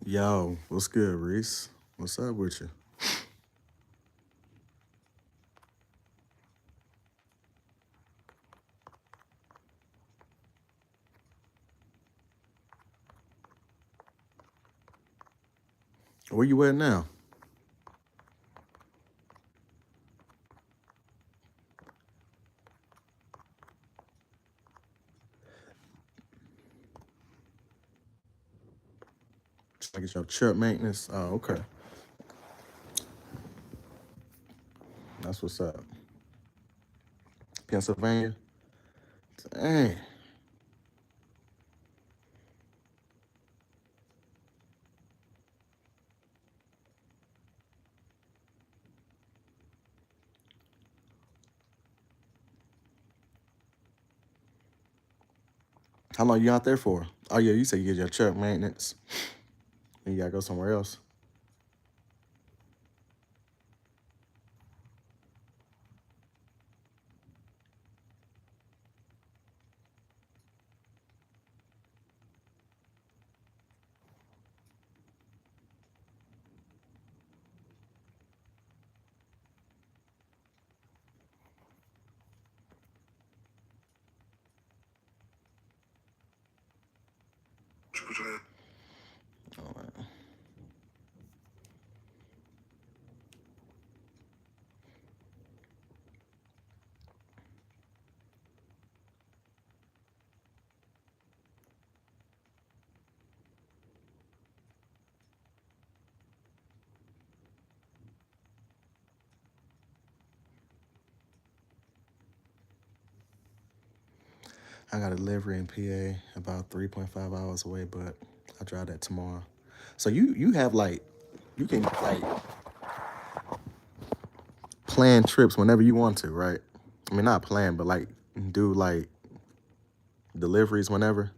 Yo, what's good, Reese? What's up with you? Where you at now? I get your truck maintenance. Oh, okay. That's what's up. Pennsylvania. Dang. How long you out there for? Oh yeah, you said you get your truck maintenance. And you gotta go somewhere else. Oh, man. I got a delivery in PA about 3.5 hours away, but I drive that tomorrow. So you have like you can like plan trips whenever you want to, right? I mean not plan, but like do like deliveries whenever.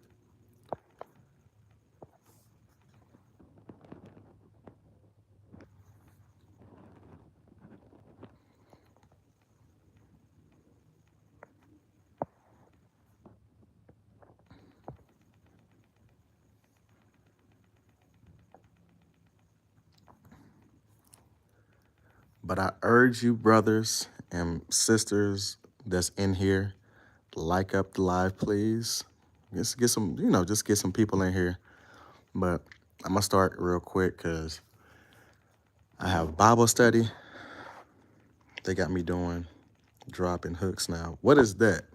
But I urge you, brothers and sisters that's in here, like up the live, please. Just get some, just get some people in here. But I'm gonna start real quick because I have Bible study. They got me doing dropping hooks now. What is that?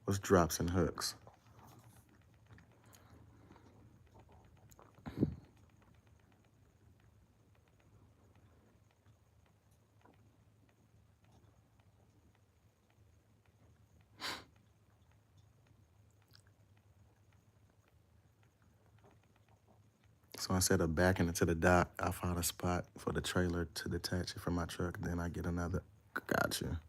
What's drops and hooks? So instead of backing into the dock, I found a spot for the trailer to detach it from my truck. Then I get another. Gotcha.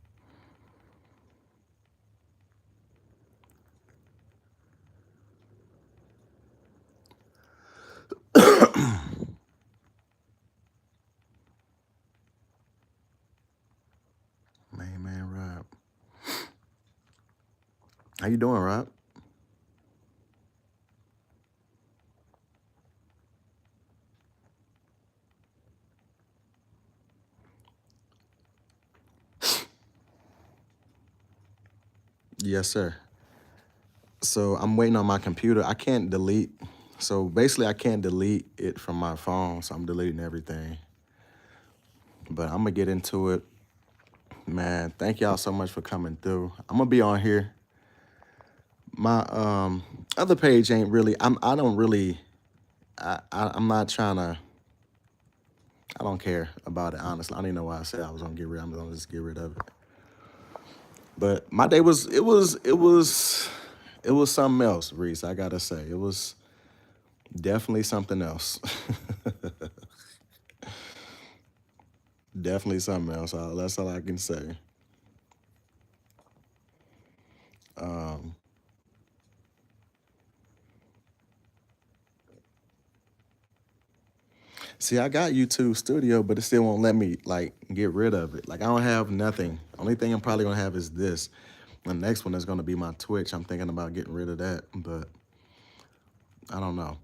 Man, Rob. How you doing, Rob? Yes, sir. So I'm waiting on my computer. I can't delete. So basically, I can't delete it from my phone. So I'm deleting everything. But I'm gonna get into it, man. Thank y'all so much for coming through. I'm gonna be on here. My other page ain't really. I don't really. I'm not trying to. I don't care about it honestly. I don't even know why I said I was gonna get rid. I'm gonna just get rid of it. But my day was. It was something else, Reese. I gotta say, it was definitely something else. Definitely something else. That's all I can say. See, I got YouTube Studio, but it still won't let me like get rid of it. Like I don't have nothing. Only thing I'm probably gonna have is this. The next one is gonna be my Twitch. I'm thinking about getting rid of that, but I don't know.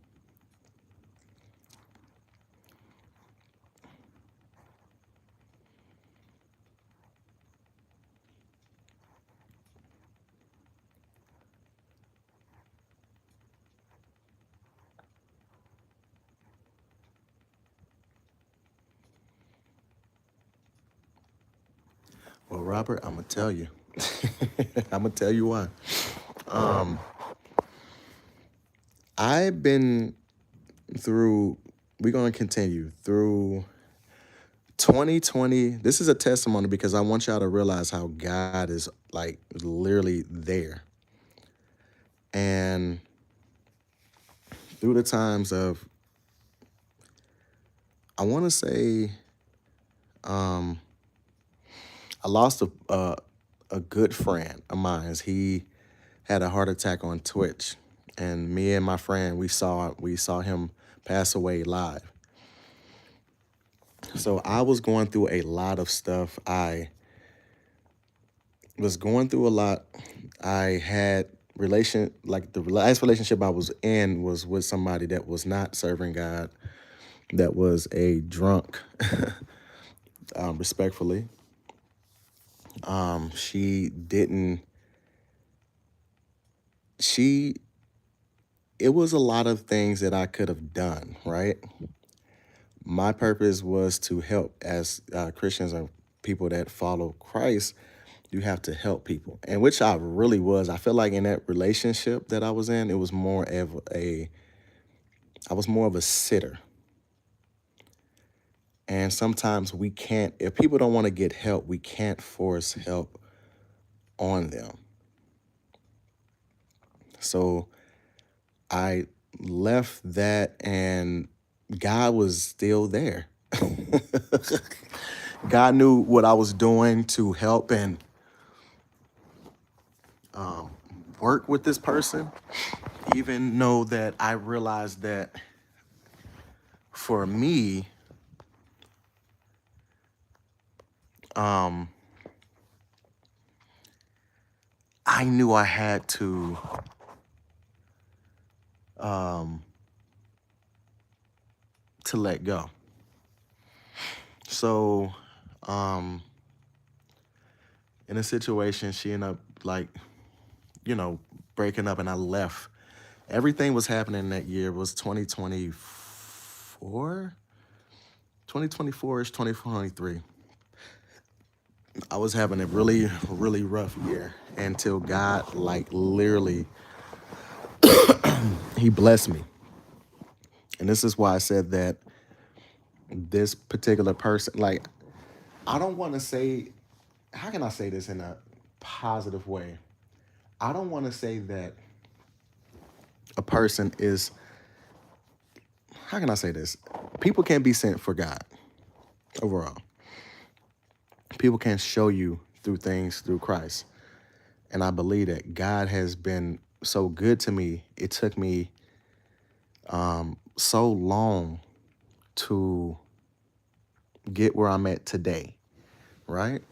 Well, Robert, I'm gonna tell you. I'm gonna tell you why. Um, I've been through. We're gonna continue through 2020. This is a testimony because I want y'all to realize how God is like literally there. And through the times of, I want to say, um, I lost a good friend of mine. He had a heart attack on Twitch, and me and my friend we saw him pass away live. So I was going through a lot of stuff. I was going through a lot. I had like the last relationship I was in was with somebody that was not serving God, that was a drunk, respectfully. She didn't. She. It was a lot of things that I could have done. Right. My purpose was to help as Christians and people that follow Christ. You have to help people, and which I really was. I feel like in that relationship that I was in, it was more of a. I was more of a sitter. And sometimes we can't, if people don't want to get help, we can't force help on them. So I left that, and God was still there. God knew what I was doing to help and work with this person, even though that I realized that for me, um, I knew I had um, to let go. So, um, in a situation, she ended up like, you know, breaking up, and I left. Everything was happening that year. It was 2024, 2024 ish, 2023. I was having a really, really rough year until God, like, literally, He blessed me. And this is why I said that this particular person, like, I don't want to say, how can I say this in a positive way? I don't want to say that a person is, how can I say this? People can't be sent for God overall. People can show you through things through Christ. And I believe that God has been so good to me. It took me so long to get where I'm at today, right?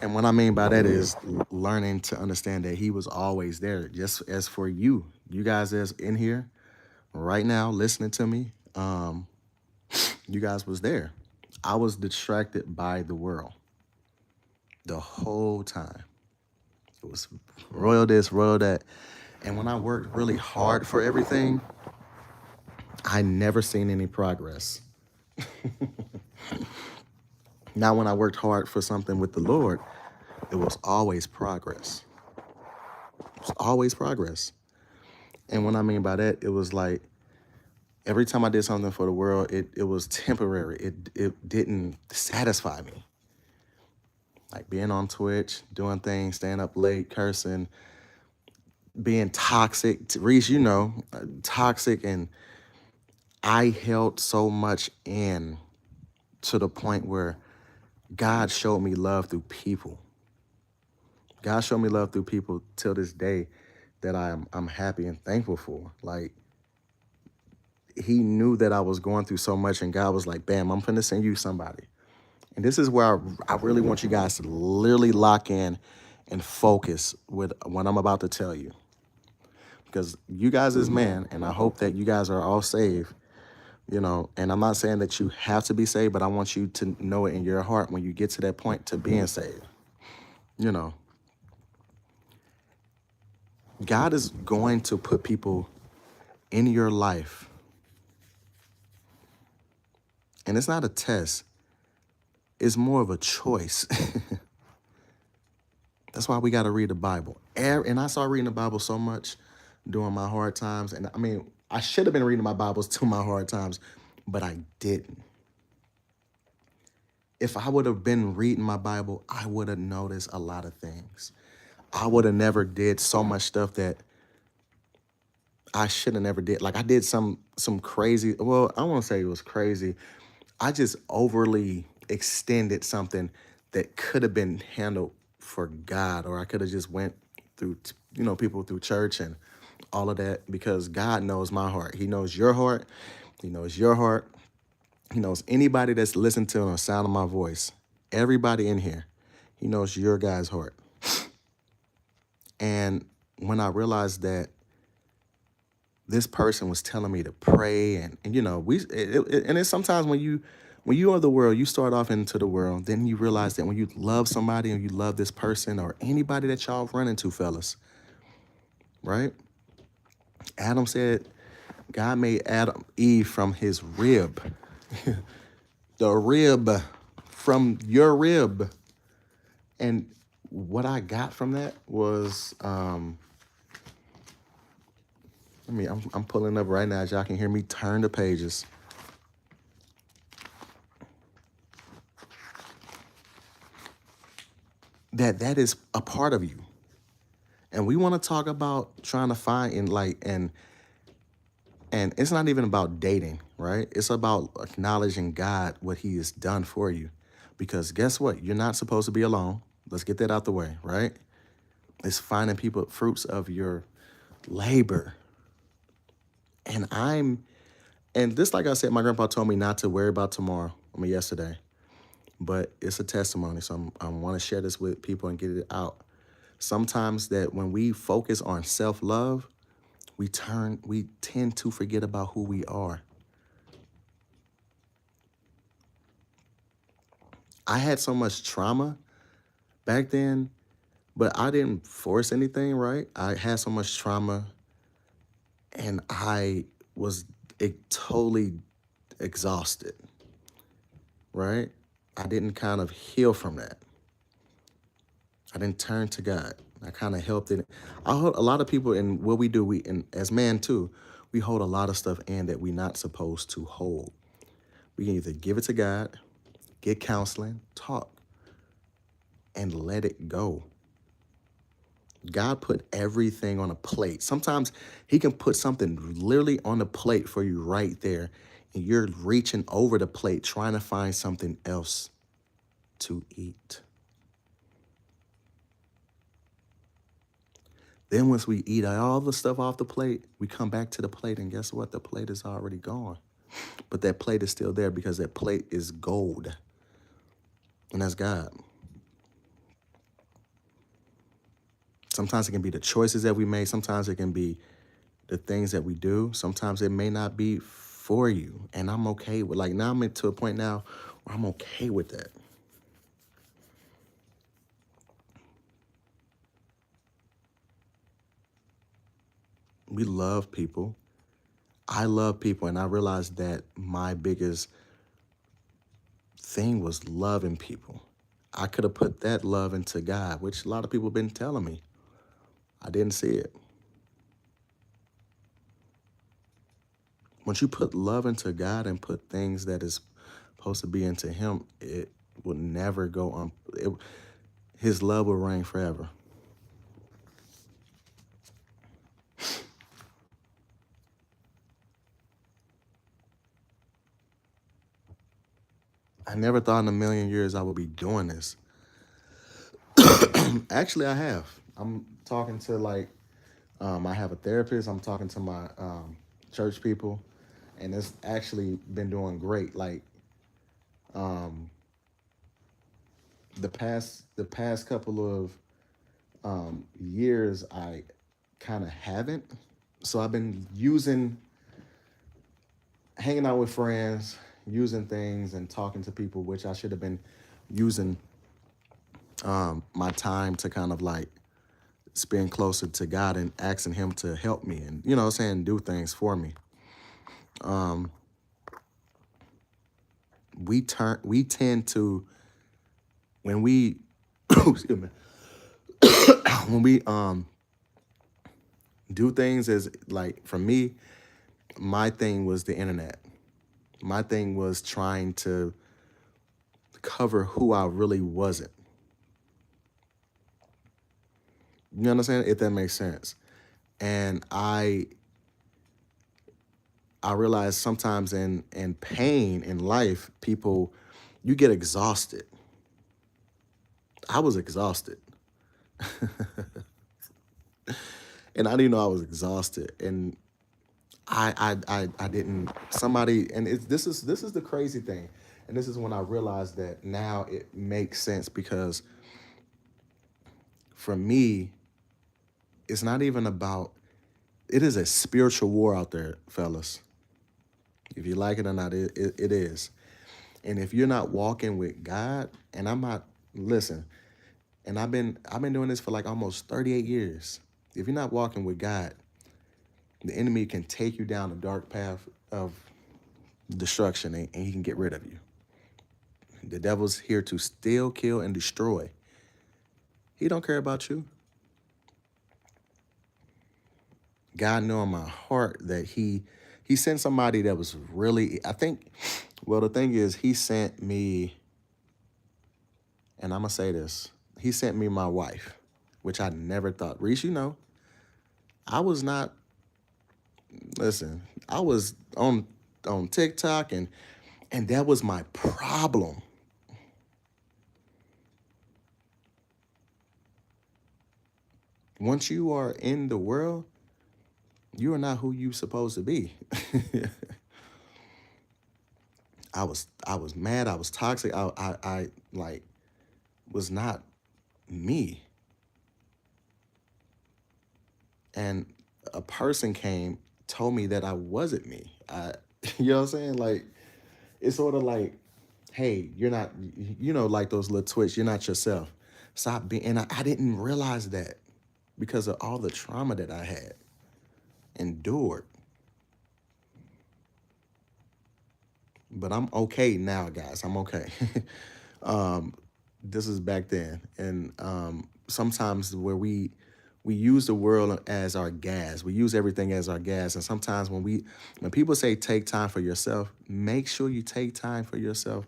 And what I mean by that is learning to understand that He was always there. Just as for you, you guys that's in here right now listening to me, you guys was there. I was distracted by the world the whole time. It was royal this, royal that. And when I worked really hard for everything, I never seen any progress. Now, when I worked hard for something with the Lord, it was always progress. It was always progress. And what I mean by that, it was like every time I did something for the world, it was temporary. It didn't satisfy me. Like being on Twitch, doing things, staying up late, cursing, being toxic. Reese, you know, toxic. And I held so much in to the point where God showed me love through people. God showed me love through people till this day that I'm happy and thankful for. Like he knew that I was going through so much, and God was like, bam, I'm finna send you somebody. And this is where I really want you guys to literally lock in and focus with what I'm about to tell you. Because you guys is man, and I hope that you guys are all saved, and I'm not saying that you have to be saved, but I want you to know it in your heart when you get to that point to being saved. You know, God is going to put people in your life, and it's not a test, it's more of a choice. That's why we got to read the Bible. And I started reading the Bible so much during my hard times. And I mean, I should have been reading my Bibles to my hard times, but I didn't. If I would have been reading my Bible, I would have noticed a lot of things. I would have never did so much stuff that I should have never did. Like I did some crazy, well, I won't say it was crazy. I just overly extended something that could have been handled for God, or I could have just went through, people through church and all of that, because God knows my heart. He knows your heart. He knows your heart. He knows anybody that's listening to the sound of my voice. Everybody in here. He knows your guy's heart. And when I realized that this person was telling me to pray, and and it's sometimes when you are the world, you start off into the world, then you realize that when you love somebody and you love this person or anybody that y'all run into, fellas, right? Adam said God made Eve from his rib. The rib from your rib. And what I got from that was I'm pulling up right now, as y'all can hear me turn the pages. That is a part of you. And we want to talk about trying to find and it's not even about dating, right? It's about acknowledging God, what he has done for you. Because guess what? You're not supposed to be alone. Let's get that out the way, right? It's finding people fruits of your labor. And this, like I said, my grandpa told me not to worry about tomorrow. Yesterday. But it's a testimony. So I want to share this with people and get it out. Sometimes that when we focus on self-love, we tend to forget about who we are. I had so much trauma back then, but I didn't force anything, right? I had so much trauma, and I was totally exhausted, right? I didn't kind of heal from that. I didn't turn to God. I kind of helped it. I hold a lot of people in what we do, and as man too, we hold a lot of stuff in that we're not supposed to hold. We can either give it to God, get counseling, talk, and let it go. God put everything on a plate. Sometimes he can put something literally on the plate for you right there, and you're reaching over the plate trying to find something else to eat. Then once we eat all the stuff off the plate, we come back to the plate, and guess what? The plate is already gone. But that plate is still there because that plate is gold. And that's God. Sometimes it can be the choices that we make. Sometimes it can be the things that we do. Sometimes it may not be for you. And I'm okay with, now I'm to a point now where I'm okay with that. We love people. I love people, and I realized that my biggest thing was loving people. I could have put that love into God, which a lot of people have been telling me. I didn't see it. Once you put love into God and put things that is supposed to be into him, it will never go on. His love will reign forever. I never thought in a million years I would be doing this. Actually, I have. I'm talking to I have a therapist. I'm talking to my church people, and it's actually been doing great. Like the past couple of years, I kind of haven't. So I've been using hanging out with friends, using things, and talking to people, which I should have been using my time to kind of like spend closer to God and asking Him to help me and, what I'm saying, do things for me. We tend to, when we, excuse me, when we do things as like, for me, my thing was the internet. My thing was trying to cover who I really wasn't. You understand? If that makes sense. And I realize sometimes in pain in life, people, you get exhausted. I was exhausted. And I didn't know I was exhausted. And I didn't somebody and this is the crazy thing. And this is when I realized that now it makes sense because for me, it's not even about it is a spiritual war out there, fellas. If you like it or not, it is. And if you're not walking with God, and I'm not, listen, and I've been doing this for like almost 38 years. If you're not walking with God, the enemy can take you down a dark path of destruction, and he can get rid of you. The devil's here to steal, kill, and destroy. He don't care about you. God knew in my heart that he sent somebody that was really, I think, well, the thing is, he sent me, and I'm gonna say this, he sent me my wife, which I never thought. Reese, I was not, listen, I was on TikTok, and that was my problem. Once you are in the world, you are not who you supposed to be. I was mad. I was toxic. I like was not me. And a person came, told me that I wasn't me. You know what I'm saying? Like it's sort of like, hey, you're not. Like those little twits. You're not yourself. Stop being. And I didn't realize that because of all the trauma that I had endured. But I'm okay now, guys. I'm okay. This is back then, and sometimes where we use the world as our gas. We use everything as our gas, and sometimes when people say take time for yourself, make sure you take time for yourself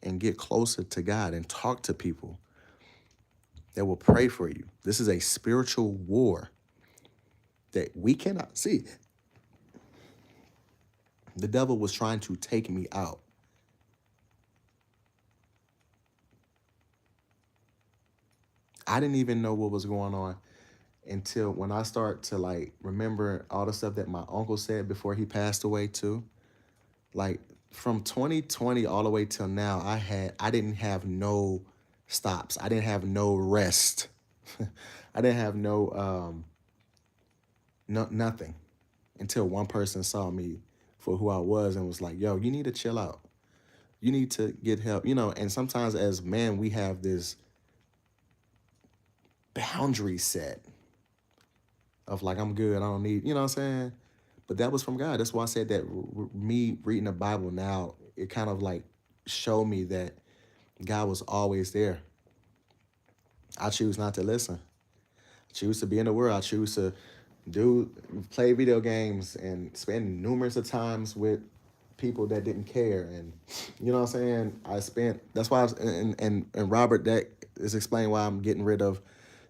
and get closer to God and talk to people that will pray for you. This is a spiritual war that we cannot see. The devil was trying to take me out. I didn't even know what was going on until when I start to like remember all the stuff that my uncle said before he passed away too. Like from 2020 all the way till now, I didn't have no stops. I didn't have no rest. I didn't have nothing until one person saw me for who I was and was like, "Yo, you need to chill out. You need to get help." And sometimes as men, we have this boundary set of like, I'm good, I don't need, you know what I'm saying? But that was from God. That's why I said that me reading the Bible now, it kind of like showed me that God was always there. I choose not to listen. I choose to be in the world. I choose to play video games and spend numerous of times with people that didn't care. And you know what I'm saying? That's why and Robert, that is explaining why I'm getting rid of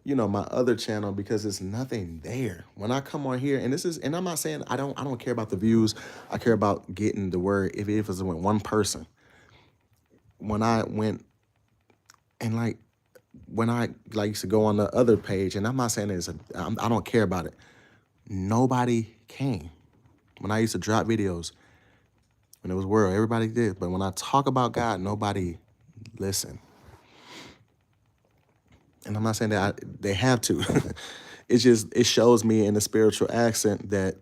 my other channel, because there's nothing there. When I come on here, and I'm not saying I don't care about the views. I care about getting the word. If it was with one person, when I went and like when I like used to go on the other page, and I'm not saying I don't care about it. Nobody came when I used to drop videos. When it was world, everybody did. But when I talk about God, nobody listen. And I'm not saying that they have to. It's just it shows me in the spiritual accent that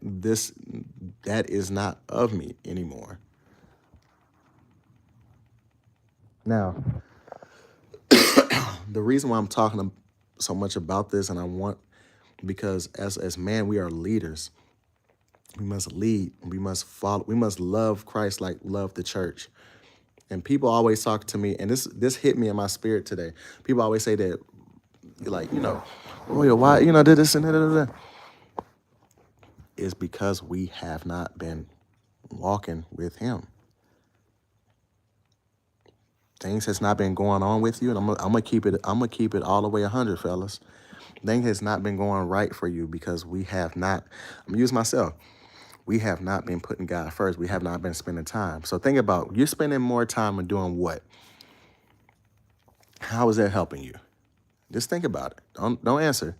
that is not of me anymore. Now, the reason why I'm talking so much about this, and I want because as man we are leaders. We must lead. We must follow. We must love Christ like love the church. And people always talk to me, and this hit me in my spirit today. People always say that, like, oh yeah, why, did this and that. Is because we have not been walking with Him. Things has not been going on with you, and I'm gonna keep it. I'm gonna keep it all the way 100, fellas. Things has not been going right for you because we have not. I'm gonna use myself. We have not been putting God first. We have not been spending time. So think about you're spending more time on doing what? How is that helping you? Just think about it. Don't answer.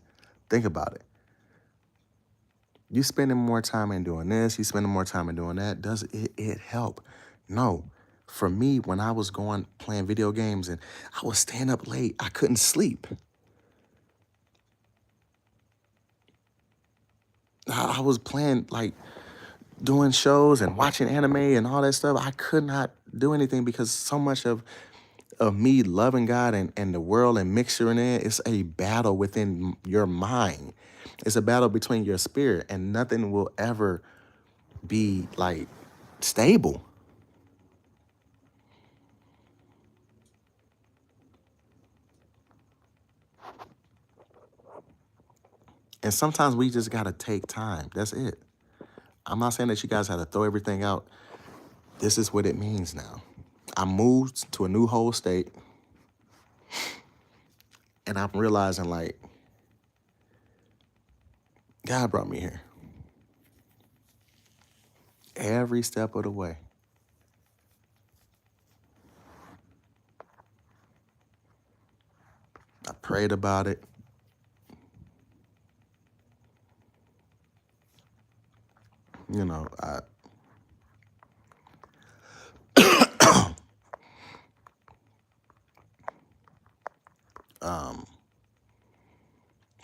Think about it. You spending more time in doing this, you spending more time in doing that. Does it help? No. For me, when I was going playing video games and I was staying up late, I couldn't sleep. I was playing like doing shows and watching anime and all that stuff. I could not do anything because so much of me loving God and the world and mixing it, it's a battle within your mind. It's a battle between your spirit, and nothing will ever be like stable. And sometimes we just gotta take time. That's it. I'm not saying that you guys have to throw everything out. This is what it means now. I moved to a new whole state, and I'm realizing like God brought me here every step of the way. I prayed about it. I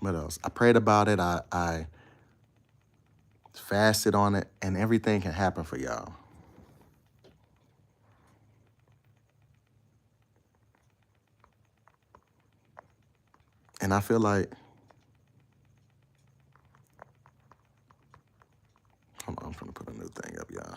what else? I prayed about it. I fasted on it, and everything can happen for y'all. And I feel like, hold on, I'm trying to put a new thing up, y'all.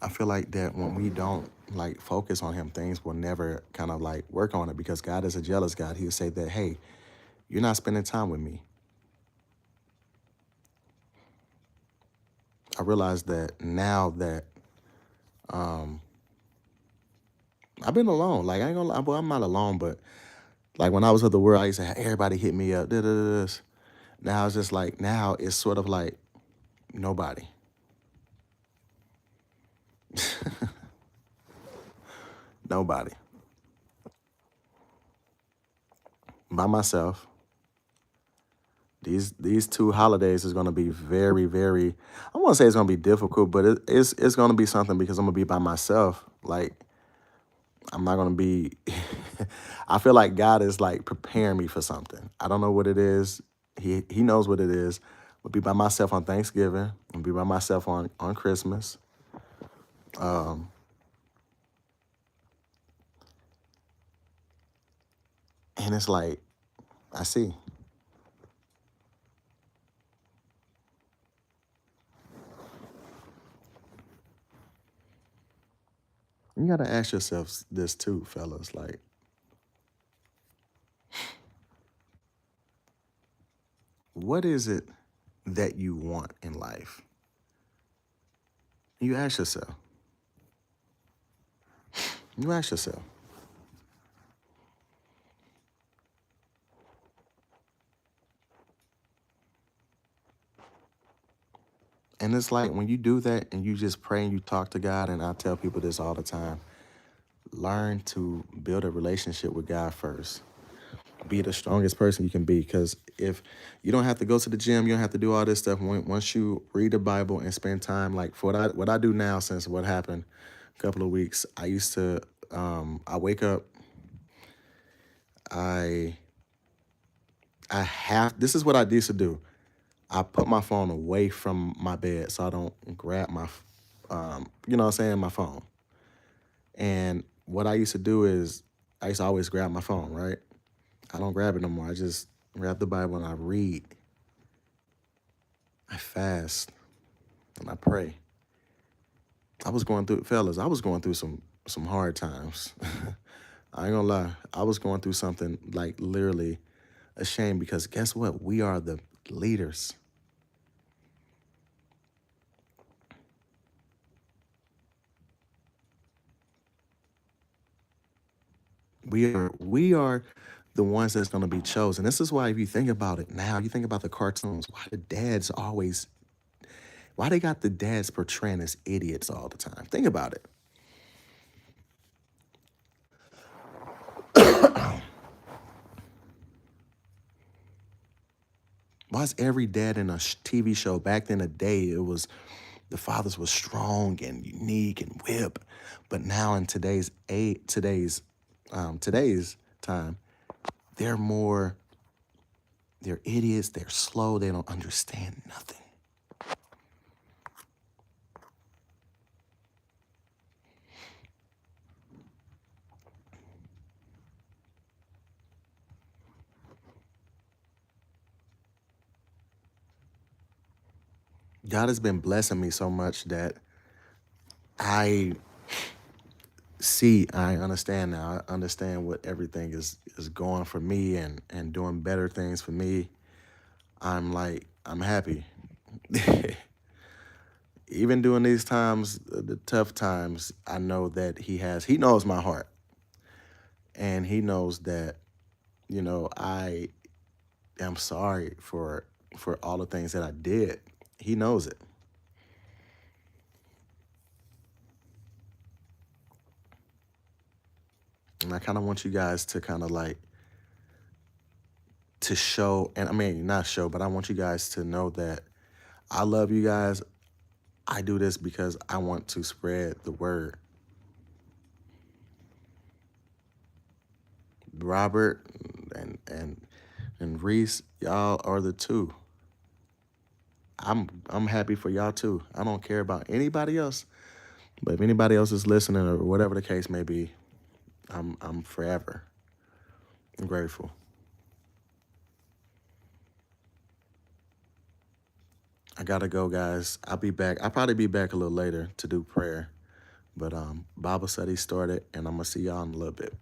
I feel like that when we don't like focus on Him, things will never kind of like work on it because God is a jealous God. He'll say that, hey, you're not spending time with me. I realize that now that I've been alone. Like I ain't gonna lie, well, I'm not alone, but like when I was with the world, I used to have everybody hit me up. Da-da-da-das. Now it's just like now it's sort of like nobody. Nobody. By myself. These two holidays is gonna be very, very I won't say it's gonna be difficult, but it's gonna be something because I'm gonna be by myself. Like I'm not gonna be I feel like God is like preparing me for something. I don't know what it is. He knows what it is. I'll be by myself on Thanksgiving. I'll be by myself on Christmas. And it's like, I see. You gotta ask yourself this too, fellas. Like, what is it that you want in life? You ask yourself. You ask yourself. And it's like when you do that and you just pray and you talk to God, and I tell people this all the time, learn to build a relationship with God first. Be the strongest person you can be. Because if you don't have to go to the gym, you don't have to do all this stuff. Once you read the Bible and spend time, like for what I do now since what happened a couple of weeks, I used to, I wake up, I, this is what I used to do. I put my phone away from my bed so I don't grab my, you know what I'm saying, my phone. And what I used to do is I used to always grab my phone, right? I don't grab it no more. I just grab the Bible and I read. I fast and I pray. I was going through, fellas, I was going through some hard times. I ain't gonna lie. I was going through something like literally a shame because guess what? We are the leaders. We are the ones that's gonna be chosen. This is why if you think about it now, you think about the cartoons, why they got the dads portraying as idiots all the time. Think about it. Why is every dad in a TV show back in the day? It was the fathers were strong and unique and whip, but now in today's time, they're more they're idiots. They're slow. They don't understand nothing. God has been blessing me so much that I I understand now. I understand what everything is going for me and doing better things for me. I'm happy. Even during these times, the tough times, I know that he knows my heart. And he knows that, I am sorry for all the things that I did. He knows it. And I kind of want you guys to kind of like to show, and I mean not show, but I want you guys to know that I love you guys. I do this because I want to spread the word. Robert and Reese, y'all are the two. I'm happy for y'all too. I don't care about anybody else, but if anybody else is listening or whatever the case may be, I'm forever grateful. I gotta go, guys. I'll be back. I'll probably be back a little later to do prayer. But Bible study started, and I'm gonna see y'all in a little bit.